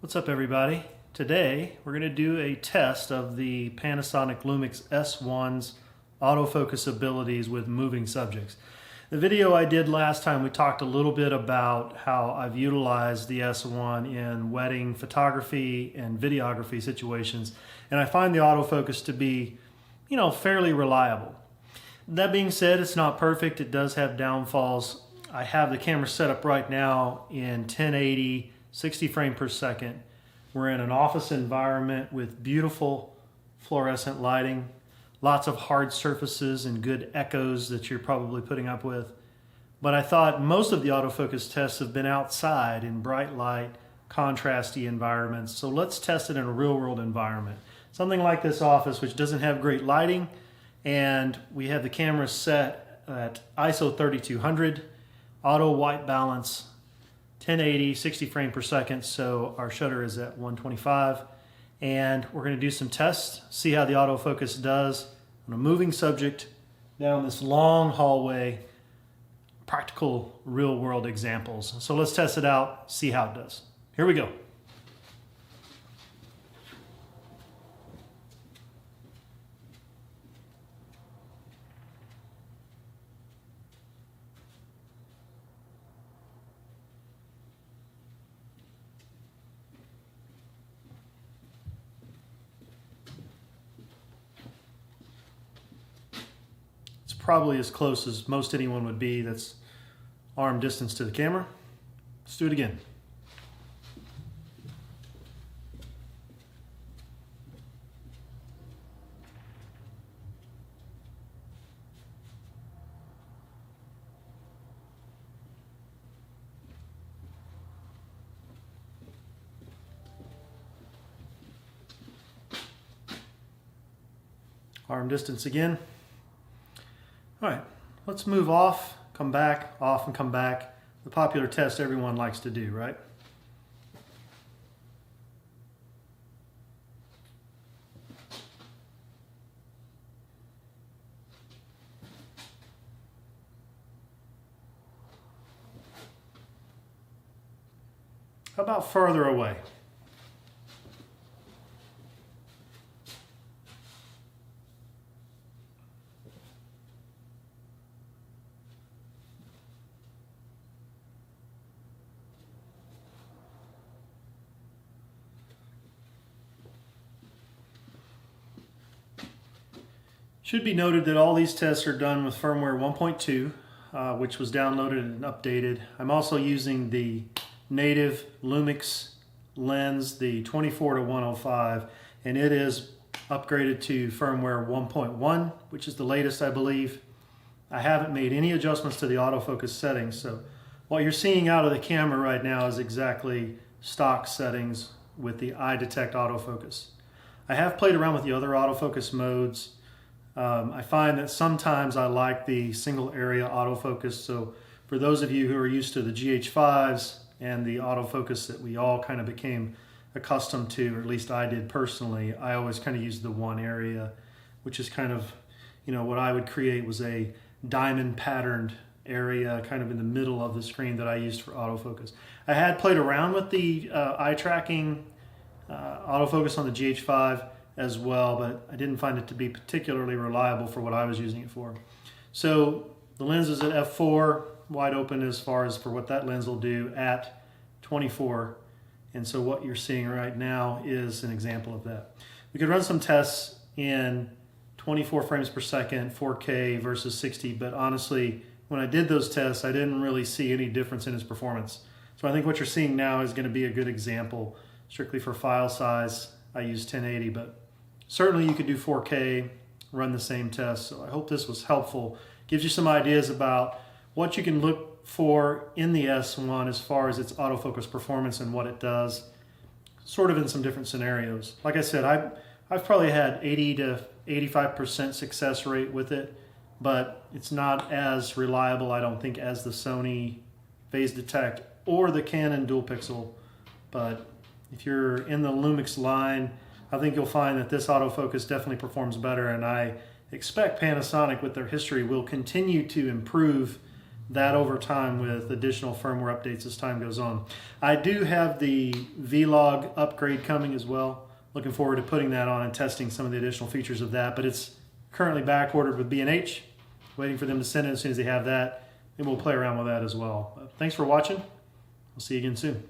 What's up, everybody? Today we're going to do a test of the Panasonic Lumix S1's autofocus abilities with moving subjects. The video I did last time, we talked a little bit about how I've utilized the S1 in wedding photography and videography situations, and I find the autofocus to be, fairly reliable. That being said, it's not perfect. It does have downfalls. I have the camera set up right now in 1080 60 frames per second. We're in an office environment with beautiful fluorescent lighting, lots of hard surfaces and good echoes that you're probably putting up with. But I thought most of the autofocus tests have been outside in bright light, contrasty environments. So let's test it in a real world environment. Something like this office, which doesn't have great lighting, and we have the camera set at ISO 3200, auto white balance, 1080, 60 frames per second, so our shutter is at 125. And we're going to do some tests, see how the autofocus does on a moving subject down this long hallway, practical real world examples. So let's test it out, see how it does. Here we go. Probably as close as most anyone would be that's arm distance to the camera. Let's do it again. Arm distance again. All right, let's move off, come back, off and come back. The popular test everyone likes to do, right? How about further away? Should be noted that all these tests are done with Firmware 1.2, which was downloaded and updated. I'm also using the native Lumix lens, the 24 to 105, and it is upgraded to Firmware 1.1, which is the latest, I believe. I haven't made any adjustments to the autofocus settings, so what you're seeing out of the camera right now is exactly stock settings with the eye detect autofocus. I have played around with the other autofocus modes. I find that sometimes I like the single area autofocus, so for those of you who are used to the GH5s and the autofocus that we all kind of became accustomed to, or at least I did personally, I always kind of used the one area, which is kind of, what I would create was a diamond patterned area kind of in the middle of the screen that I used for autofocus. I had played around with the eye tracking autofocus on the GH5 as well, but I didn't find it to be particularly reliable for what I was using it for. So the lens is at f4, wide open as far as for what that lens will do at 24. And so what you're seeing right now is an example of that. We could run some tests in 24 frames per second, 4K versus 60, but honestly, when I did those tests, I didn't really see any difference in its performance. So I think what you're seeing now is going to be a good example. Strictly for file size, I use 1080, but certainly you could do 4K, run the same test. So I hope this was helpful. Gives you some ideas about what you can look for in the S1 as far as its autofocus performance and what it does, sort of in some different scenarios. Like I said, I've probably had 80 to 85% success rate with it, but it's not as reliable, I don't think, as the Sony phase detect or the Canon dual pixel. But if you're in the Lumix line, I think you'll find that this autofocus definitely performs better, and I expect Panasonic, with their history, will continue to improve that over time with additional firmware updates as time goes on. I do have the V-Log upgrade coming as well. Looking forward to putting that on and testing some of the additional features of that, but it's currently back ordered with B&H. Waiting for them to send it as soon as they have that, and we'll play around with that as well. Thanks for watching. We'll see you again soon.